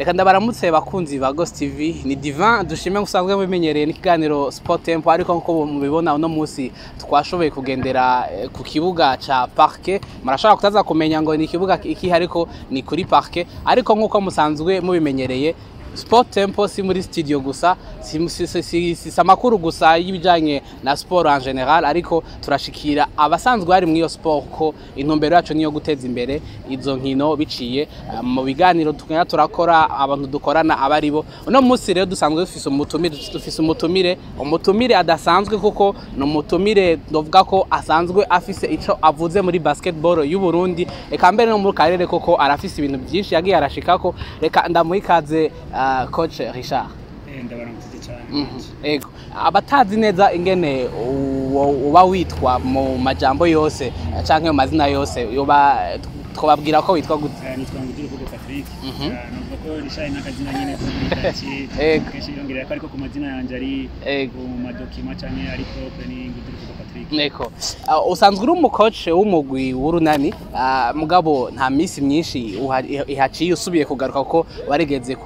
Reka ndabaramutse bakunzi ba Ghost TV ni Divin dushime gusanzwe mumenyereye n'ikiganiro Sport Tempo ariko nko mubibona uno munsi twashoboye kugendera ku kibuga ca Parquet marashaka kutaza kumenya ngo ni kibuga iki ariko ni kuri Parquet ariko nkuko musanzwe mubimenyereye Sport Tempo si muri studio gusa si makuru gusa y'ibijanye na sport en general ariko turashikira abasanzwe bari muri iyo sport ko intumbero yacu niyo guteza imbere izo nkino biciye mu biganiro tukanya turakora abantu dukorana abaribo uno munsi rero dusanzwe dufise umutumire adasanzwe kuko no mutumire ndovuga ko asanzwe afise ico avuze muri basketball y'u Burundi eka mbere no muri karere koko arafise ibintu byinshi yagiye arashikako reka ndamuhikaze Coach Richard ndabaramutse cyane ego abatazi neza ingene uba witwa mu majambo yose canke mu mazina yose yoba twababwira ko witwa gute nitwa Ngudiruko Patrick numva ko Richard nakazina nyene ego kishirongera ko ariko ku mazina yanje ari mu madokima canke ari propre ni Ngudiruko Patrick neko usanzwe uri umucoach w'umugwi w'urunani mugabo nta misi myinshi ihaciye usubiye kugaruka ko warigeze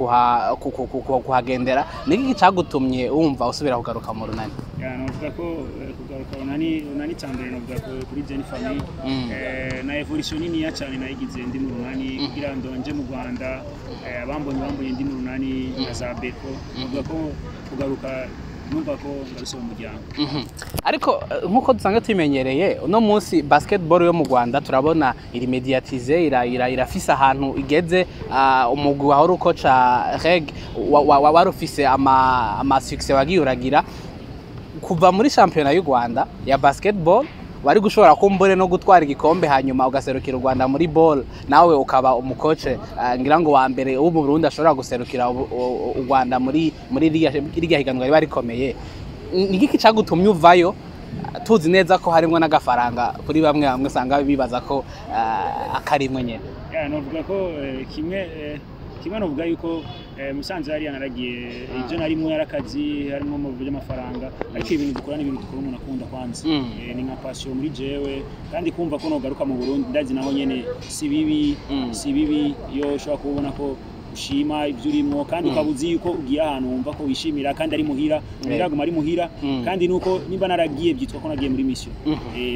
kuhagendera niki gicagutumye wumva usubira kugaruka mu runani novuga ko kugaruka runani cyambere novuga ko kuri Jeune Famille na evolution nini ya cyane nayigize ndi mu runani kugira ndonje mu Rwanda bambonye ndi mu runani na za Beko novuga ko kugaruka numva ko ngaruse mu muryango ariko nkuko dusanzwe tumenyereye uno munsi basketball yo mu Rwanda turabona iri mediatize irafise ahantu igeze umugwi wa uko ca reg warufise ama success wagiye uragira kuva muri championnat y'u Rwanda ya basketball wari gushobora kumbure no gutwara igikombe hanyuma ugaserukira u Rwanda muri ball nawe ukaba umucoach ngira ngo wa mbere wo mu Burundi ashobora guserukira u Rwanda muri liga higanwa bari komeye nigiki cagutumye uvayo tuzi neza ko harimo n'agafaranga kuri bamwe sanga bibaza ko akarimwe nyene novuga ko kimwe novuga yuko musanze yari yanaragiye ivyo narimo yarakazi harimo mu by'amafaranga ariko ibintu dukora n'ibintu dukora umuntu akunda kwanza ni nka passion muri jewe kandi kumva ko nogaruka mu Burundi ndazi naho nyene si bibi yo ushobora kubona ko ushima ivyo urimo kandi ukabuzi yuko ugiye ahantu wumva ko wishimira kandi ari muhira biraguma ari muhira kandi nuko nimba naragiye byitwa ko nagiye muri mission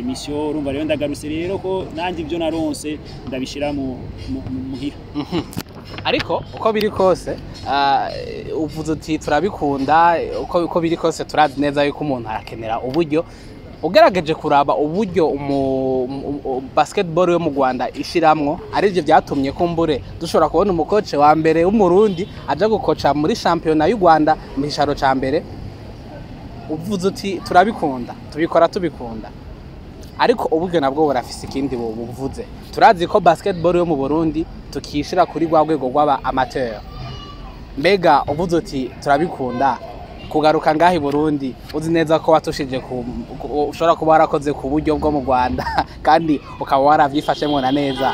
mission urumva rero ndagaruse rero ko nandi ivyo naronse ndabishira mu muhira ariko uko biri kose uvuze uti turabikunda uko biri kose turazi neza yuko umuntu arakenera uburyo ugerageje kuraba uburyo basketball yo mu Rwanda ishiramwo arivyo byatumye kumbure dushobora kubona umucoach wa mbere w'umurundi aje gukocha muri championnat y'u Rwanda mu hisharo ca mbere uvuze uti turabikunda tubikora tubikunda ariko uburyo nabwo burafise ikindi buvuze turazi ko basketball yo mu Burundi tukishira kuri rwa rwego rw'aba amateur mbega uvuze uti turabikunda kugaruka ngahi Burundi uzi neza ko watushije ushobora kuba warakoze ku buryo bwo mu Rwanda kandi ukaba waravyifashemwe na neza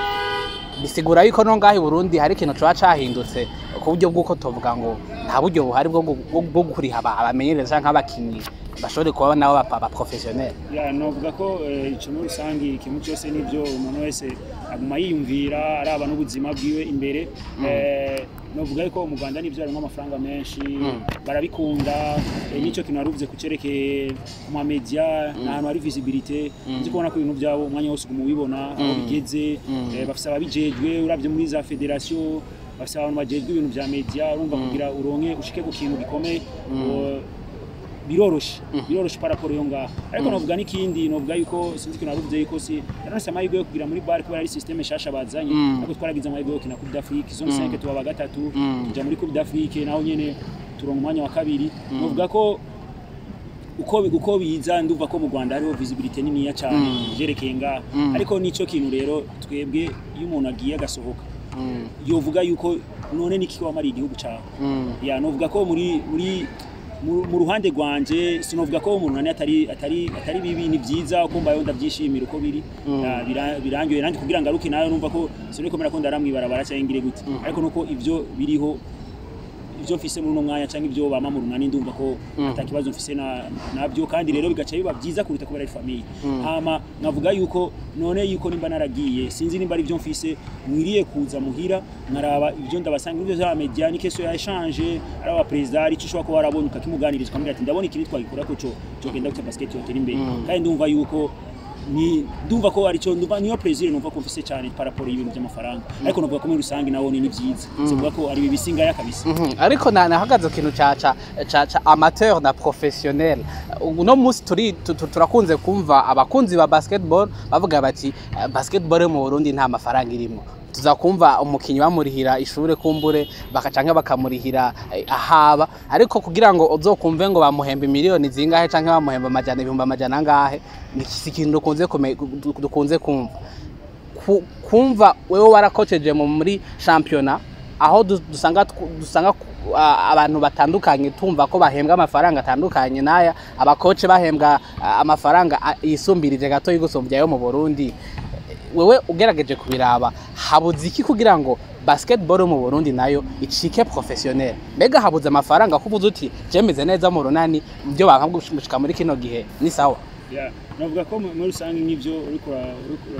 bisigura yuko no ngahi Burundi hari ikintu cyo cahindutse ku buryo bw'uko tovuga ngo nta buryo buhari bwo kuriha abamenyereza nk'abakinyi bashobore kuba nabo ba professionnel novuga ko ico muri rusangi ikintu cyose nivyo umuntu wese aguma yiyumvira araba n'ubuzima bwiwe imbere novuga ko mu Rwanda nivyo harimo amafaranga menshi barabikunda nico kintu aruvuze kucerekeye mu media n'ahantu hari visibility nzi kubona ko ibintu byabo umwanya wose umubibona aho bigeze bafise ababijejwe uravye muri za federation bafise abantu bajejwe ibintu bya media urumva kugira uronke ushike ku kintu gikomeye biroroshe paraporo yo ngaha ariko novuga n'ikindi novuga yuko sinzi kintu naruvuze yuko si yaronse amahirwe yo kugira muri bar kubera ari systeme shasha bazanye ariko twaragize amahirwe yo kina Coupe d'Afrique zone 5 tuba gatatu tuja muri Coupe d'Afrique naho nyene turonka umwanya wa kabiri novuga ko uko biza nduva ko mu Rwanda hariho visibility nini ya cyane jerekeye ngaha ariko nico kintu rero twebwe iyo umuntu agiye agasohoka yovuga yuko none niki wamari igihugu cyawe novuga ko mu ruhande rwanje sinovuga ko umuntu nani atari bibi ni byiza ko mbayo ndabyishimira uko biri birangiye nandi kugira ngaruke nayo numva ko siniko mera ko ndaramwibara baracayingire gute ariko nuko ivyo biriho ivyo mfise muri no mwanya canke ivyo bama mu runani ndumva ko atakibazo mfise nabyo kandi rero bigaca biba byiza kuruta kuba ari famille hama navuga yuko none yuko nimba naragiye sinzi nimba ari ivyo mfise mwiriye kuza muhira nkaraba ivyo ndabasanga ivyo za media ni keso ya échange araba president ari cyo ko warabonye ukakimuganiriza ukamubwira ati ndabona iki twagikora ko cyo genda gute basket yotera imbere kandi ndumva yuko ndumva ko ari cyo ndumva niyo plaisir numva ko mfise cyane par rapport y'ibintu by'amafaranga ariko navuga ko muri rusange nawo ni byiza sivuga ko ari bibisinga yakabisa ariko nahagaze kintu cha amateur na professionnel uno musi turakunze kumva abakunzi ba basketball bavuga bati basketball mu Burundi nta mafaranga irimo tuzakumva umukinyi bamurihira ishure kumbure bakacanka bakamurihira ahaba ariko kugira ngo uzokumve ngo bamuhemba miliyoni zingahe canke bamuhemba amajana ibihumbi amajana ngahe ni ikintu dukunze kumva wewe warakoceje muri championnat aho dusanga abantu batandukanye tumva ko bahembwa amafaranga atandukanye naya abakoce bahembwa amafaranga yisumbirije gato y'igusumbya yo mu Burundi wewe ugerageje kubiraba habuze iki kugira ngo basketball mu Burundi nayo icike professionnel mbega habuze amafaranga kuvuza uti jemeze neza mu runani byo bankabwushika muri kino gihe ni sawa navuga ko muri rusange n'ivyo uriko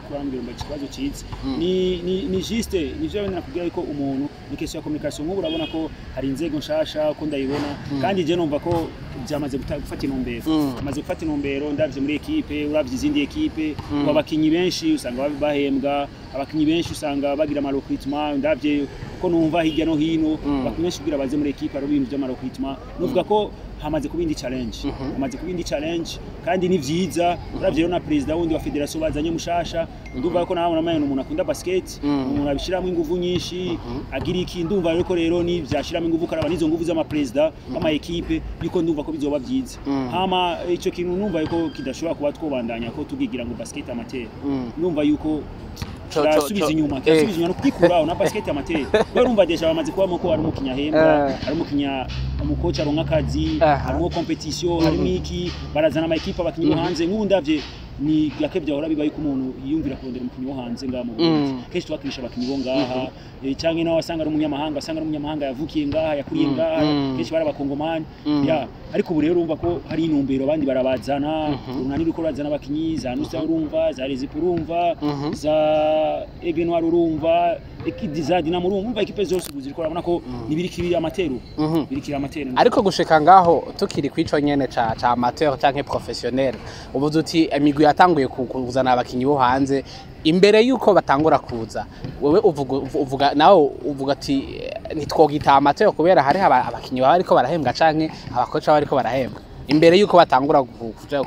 kurambira mu kibazo citse ni juste nivyo bene nakubwira ko umuntu ni question ya communication nk'ubu urabona ko hari inzego nshasha ko ndayibona kandi je numva ko byamaze gufata intumbero amaze gufata intumbero ndavye muri equipe uravye izindi equipe abakinyi benshi usanga bahembwa abakinyi benshi usanga bagira ama recruitment ndavye ko numva hirya no hino abakinyi benshi kugira baze muri equipe ari ibintu by'ama recruitment nuvuga ko hamaze kubindi challenge kandi ni vyiza uravye rero na president wundi wa federation bazanye mushasha ndumva ko nawe namenye umuntu akunda basket umuntu abishiramo ingufu nyinshi agira iki ndumva rero ni vyashiramo ingufu karaba nizo ngufu z'ama president ama equipe yuko ndumva ko bizoba vyiza hama ico kintu numva yuko kidashobora kuba twobandanya ko tugigira ngo basket amateur ndumva yuko subiza inyuma no kwikuraho na basket amateur we urumva deja bamaze kuba ko ari umukinya hembwa ari umukinya umukocha ronka kazi harimo competition harimo iki barazana ama equipe abakinyi hanze nk'undavye ni yakebye ahora bibaye ko umuntu yiyumvira kurondera umukinyi wo hanze ngamo keshi twakirisha abakinyi bo ngaha canke nawe asanga ari umunyamahanga yavukiye ngaha yakuriye ngaha keshi barabakongomani ariko ubu rero urumva ko hari intumbero abandi barabazana urunani ruko bazana abakinyi za Nusa urumva za Rezipo urumva za Egenwar urumva Ekidiza Dinamo urumva ekipe zose uziriko urabona ko nibirikira amateru ariko gushika ngaho tukiri kwico nyene ca amateur canke professionnel ubuze uti imigwi yatanguye kuzana abakinyi bo hanze imbere yuko batangura kuza wewe uvuga nawe uvuga ati nitwogita amateur kubera hari abakinyi baba ariko barahembwa canke abakoca baba ariko barahembwa imbere yuko batangura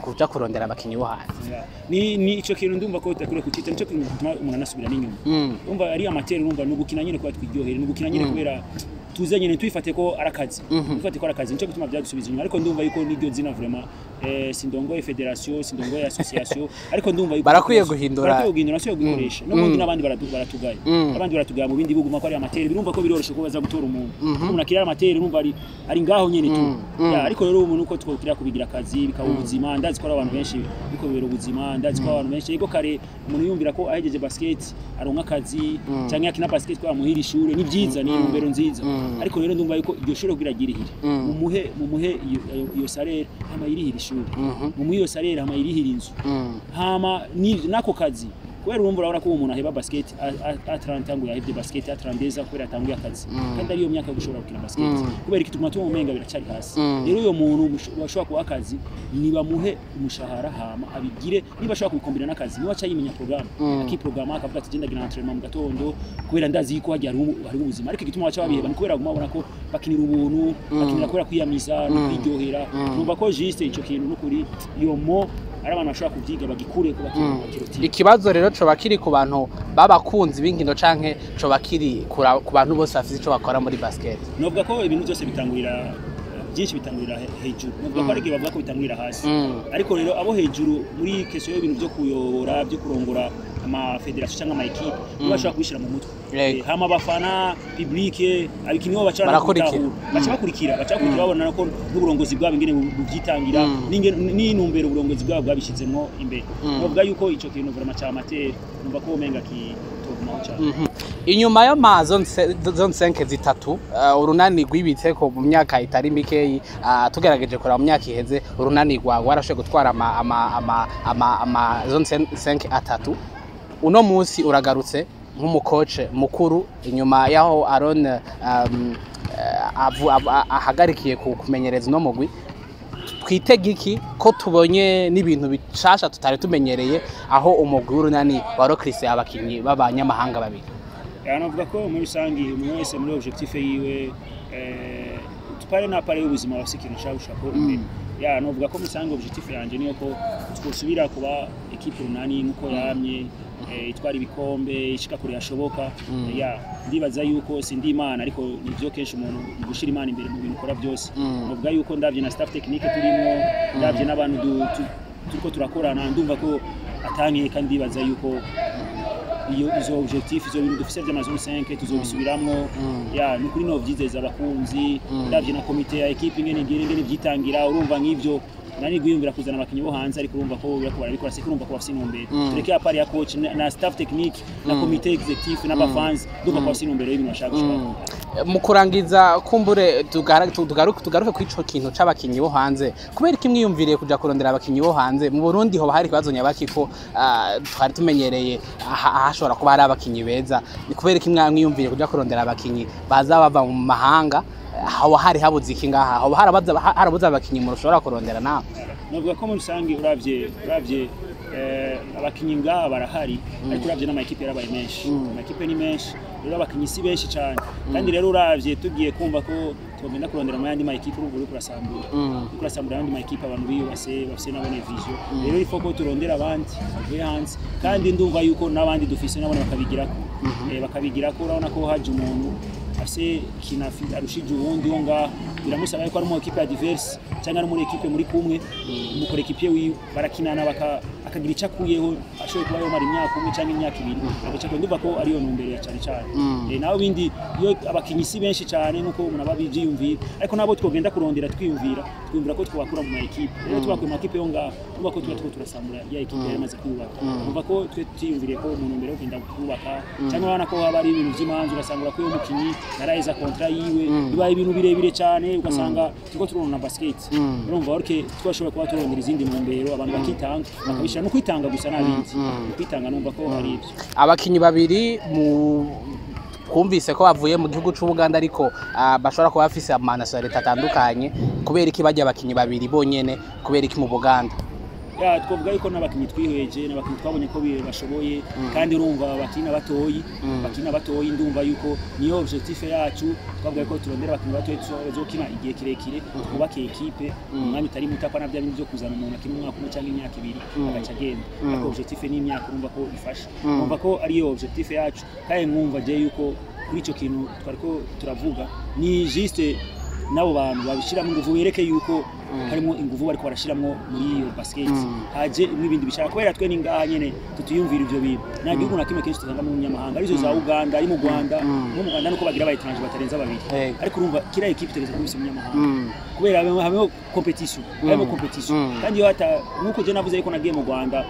kuja kurondera abakinyi bo hanze ni ico kintu ndumva ko utakure kutita nico kintu umuntu anasubira n'inyuma umva ari amateur urumva n'ugukina nyene kwa twiryohera n'ugukina nyene kubera tuze nyene twifate ko arakazi nico gituma byadusubiza inyuma ariko ndumva yuko niryo zina vraiment sindongoye federation sindongoye association ariko ndumva yuko barakwiye guhindura nasiyo gukoresha no mundi nabandi baratugaye abandi baratugaye mu bindi bihugu mako ari amateur birumva ko biroroshe ko baza gutora umuntu akira amateur urumva ari ngaho nyene tu ariko rero umuntu uko twokira kubigira akazi bikaba ubuzima ndazi ko ari abantu benshi biko bibera ubuzima ndazi ko abantu benshi yego kare umuntu yumvira ko ahejeje basket aronka akazi canke akina basket kwa muhira ishure ni byiza ni imbero nziza ariko rero ndumva yuko iryo shure kugira girihire mumuhe iyo salaire hama yirihira ishuri mumuhe iyo salaire hama yirihira inzu hama nako kazi kubera urumva urabona ko umuntu aheba basket a30 ngo yahebye basket a32 kubera atanguye akazi kandi ari yo myaka yo gushobora gukina basket kubera ikituma tumumenga biracari hasi rero uyo muntu bashobora kuba akazi niba muhe umushahara hama abigire niba ashobora kubikombina n'akazi niba acayimenya programme akiprograma akavuga ati genda gina entraînement mu gatondo kubera ndazi ko hagiye hari ubuzima ariko igituma baca babiheba kubera gumabona ko bakinira ubuntu bakinira kubera kwiyamiza no kwiryohera numva ko juste ico kintu n'ukuri iyo ari abantu bashobora kuvyiga bagikure ko bakiroti ikibazo rero co bakiri ku bantu babakunzi b'inkino canke co bakiri ku bantu bose afite ico bakora muri basket novuga ko ibintu byose bitangurira byinshi bitangurira hejuru novuga ko ariko bavuga ko bitangurira hasi ariko rero abo hejuru muri question y'ibintu byo kuyobora byo kurongora ama federation cyangwa ama equipe bashaka kwishira mu mutwe hama bafana publique abikinyi bo bakurikira babona ko n'uburongozi bwabo ingene buvyitangira n'intumbero uburongozi bwabo bwabishizemo imbere novuga yuko ico kintu vraiment cha amateur numva ko umenga ki inyuma y'ama zone 5 zitatu urunani rwibitseko mu myaka itari mikeyi tugerageje kora mu myaka iheze urunani rwarashoboye gutwara ama zone 5 atatu uno munsi uragarutse nk'umukoce mukuru inyuma yaho Aaron ahagarikiye kumenyereza no mugwi twitegiki ko tubonye n'ibintu bicasha tutari tumenyereye aho umugwi w'urunani warokrise abakinyi b'abanyamahanga babiri. Navuga ko muri rusangi umuntu wese muri objectif yiwe tupare na pare y'ubuzima basikira nshaka imbere. Navuga ko musange objectif yanje niyo ko twosubira kuba equipe runani nkuko yamye itwara ibikombe ishika kure yashoboka. Ndibaza yuko sindi imana ariko nivyo kenshi umuntu gushira imana imbere mu bintu ukora byose. Navuga yuko ndavye na staff technique turimo ndavye n'abantu turiko turakorana ndumva ko atangiye kandi ndibaza yuko izo objectif izo bintu dufise by'amazone 5 tuzobisubiramwo nukuri no vyizeza abakunzi ndavye na komite ya equipe ingene vyitangira urumva nk'ivyo nani gwiyumvira kuzana abakinyi bo hanze ariko urumva ko barabikora se kurumva ko bafise intumbero tureke apari ya coach na staff technique na komite executive n'abafans ndumva ko bafise intumbero y'ibintu bashaka gushaka. Mu kurangiza kumbure tugaruke kwico kintu c'abakinyi bo hanze kubera iki mwiyumviriye kuja kurondera abakinyi bo hanze mu Burundi ho hari kibazo nyabaki ko twari tumenyereye ahashobora kuba hari abakinyi beza kubera iki mwiyumviriye kuja kurondera abakinyi baza bava mu mahanga hawa hari habuze iki ngaha hawa harabuze abakinyi mu rushobora kurondera nawe. Navuga ko mu rusangi uravye abakinyi ngaha barahari ariko uravye n'ama equipe yarabaye menshi ama equipe ni menshi rero abakinyi si benshi cyane kandi rero uravye tugiye kumva ko tugenda kurondera mu yandi ma equipe uruguru kurasambura yandi ma equipe abantu biyubase bafise nabone vision rero ifo ko turondera abandi bavuye hanze kandi ndumva yuko n'abandi dufise nabone bakabigirako urabona ko haje umuntu ase kinafi arushije ubundi wo nga biramusaba yuko ari mu equipe ya diverse cyangwa muri equipe muri kumwe umukore equipe wi barakinana akagira icakuyeho ashoye kuba yo mari imyaka umwe cyangwa imyaka ibiri agaca ndumva ko ari yo numbere ya cyane naho bindi yo abakinyi si benshi cyane nuko umuntu ababyiyumvira ariko nabo twogenda kurondera twiyumvira ko twakura mu equipe rero twakura mu equipe yo nga numva ko turasambura ya equipe yamaze kubaka numva ko twiyumviriye ko umuntu mbere yo kugenda kubaka cyangwa abana ko haba ari ibintu by'imanzu urasangura ko yo mukinyi naraiza kontra yiwe bibaye ibintu birebire cyane ugasanga tuko turona na basket urumva orke twashobora kuba turondera izindi mumbero abantu bakitanga bakabishira no kwitanga gusa nabindi kwitanga numva ko hari ibyo abakinyi babiri mu kumvise ko bavuye mu gihugu cy'u Buganda ariko bashobora kuba bafise amanasarete atandukanye kubera iki bajya abakinyi babiri bonyene kubera iki mu Buganda. Twavuga yuko n'abakinyi twihweje n'abakinyi twabonye ko bashoboye kandi urumva bakina batoyi ndumva yuko niyo objectif yacu twavuga ko turondera abakinyi batoyi bazokina igihe kirekire twubake equipe umwanya utari mutapa nabyo byo kuzana umuntu akina umwaka umwe cyangwa imyaka ibiri agaca agenda ariko objectif ni imyaka urumva ko ifasha urumva ko ari yo objectif yacu kandi mwumva je yuko kuri ico kintu twariko turavuga ni juste nabo bantu babishiramo ingufu bereke yuko harimo ingufu bariko barashiramwo muri iyo basket haje n'ibindi bishaka kubera twe ningaha nyene tutuyumvira ivyo bintu nta gihugu na kimwe kenshi tuzanga mu nyamahanga arizo za Uganda ari mu Rwanda nuko bagira abayitranje batarenza babiri ariko urumva kira equipe tereza kubisa mu nyamahanga kubera hamwe competition kandi yo hata nuko je navuze yuko nagiye mu Rwanda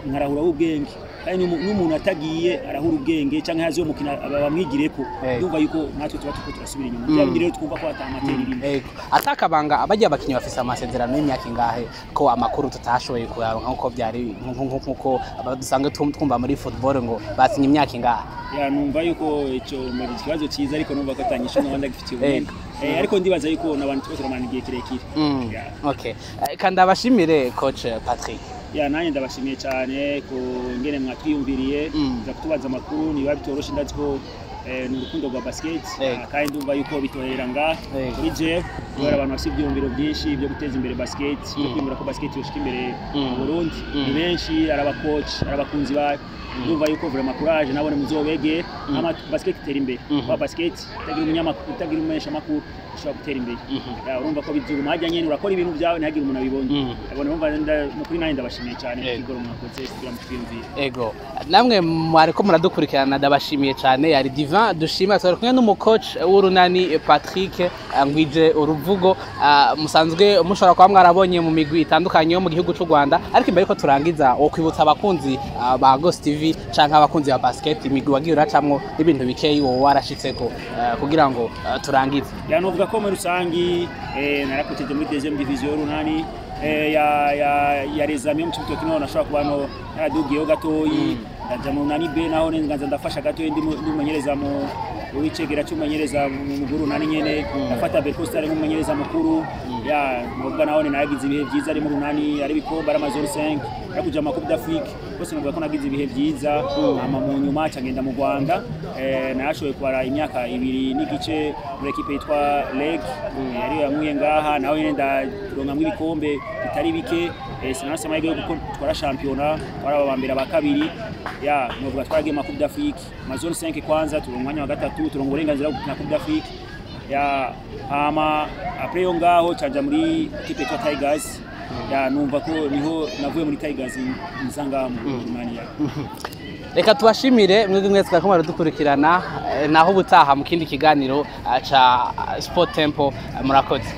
nkarahura ubwenge kandi n'umuntu atagiye arahura ubwenge cyangwa hazi yo mukina bamwigireko ndumva yuko natwe tuba turasubira inyuma byabindi rero twumva ko atamateri irimo atakabanga abajya abakinyi bafise amasezerano y'imyaka ingahe ko amakuru tutashoboye kuyaronka nkuko byari nkuko dusanga twumva muri football ngo basinye imyaka ingahe. Numva yuko ico muri kibazo cyiza ariko numva ko atanyisha n'abandi gifitiye ubumenyi ariko ndibaza yuko nabantu twese turamana igihe kirekire. Okay kandi abashimire coach Patrick. Nanye ndabashimiye cyane ko ngene mwatwiyumviriye za kutubaza amakuru niba bitoroshe ndazi ko n'urukundo rwa basket kandi ndumva yuko bitohera nga kuri je kubera abantu bafite ibyumviro byinshi byo guteza imbere basket no kwimura ko basket yoshika imbere mu Burundi ni benshi araba coach arabakunzi ba ndumva yuko vraiment courage nabone muzobege ama basket itera imbere kwa basket tagira umunyamakuru tagira umesha makuru ushobora gutera imbere urumva ko bizuru majya nyene urakora ibintu byawe ntagira umuntu abibonye abone umva mukuri nanye ndabashimiye cyane kigoro mwakoze kugira mutwiyumvire. Ego namwe mwariko muradukurikirana ndabashimiye cyane yari Divin dushima twari kumwe n'umucoach w'urunani Patrick Ngwije uruvugo musanzwe mushobora kwa mwarabonye mu migwi itandukanye yo mu gihugu cy'u Rwanda ariko imbere ko turangiza wo kwibutsa abakunzi ba Ghost TV canka abakunzi ba basket imigwi wagiye uracamwo kurimwo n'ibintu bikeyi wowe warashitseko kugira ngo turangize. Novuga ko muri rusangi narakoteje muri deuxième division runani ya rezamye mu cyuto kino nashobora kubano naradugiyeho gatoyi ndaja mu nani be naho nganza ndafasha gatoyi ndi mumenyereza mu wicegera cy'umumenyereza mu guru nani nyene afata Berkostar nk'umumenyereza mukuru novuga naho naragize ibihe byiza ari mu runani ari bikomba ari Amazon 5 yakuja mu Coupe d'Afrique bose novuga ko nagize ibihe byiza ama mu nyuma cyangenda mu Rwanda narashoboye kwara imyaka 2 n'igice muri equipe yitwa Leg yari yamuye ngaha naho nyene ndaronka mu ibikombe bitari bike sinanse amahirwe yo twara championnat barabambera ba kabiri novuga twaragiye mu Coupe d'Afrique Amazon 5 kwanza turumwanya wa gatatu turongo uburenganzira na Coupe d'Afrique hama après yo ngaho canja muri equipe yitwa Tigers numva ko niho navuye muri Tigers nsanga mu Rumania. Reka tubashimire mwebwe mwese ko muradukurikirana naho ubutaha mu kindi kiganiro ca Sport Tempo murakoze.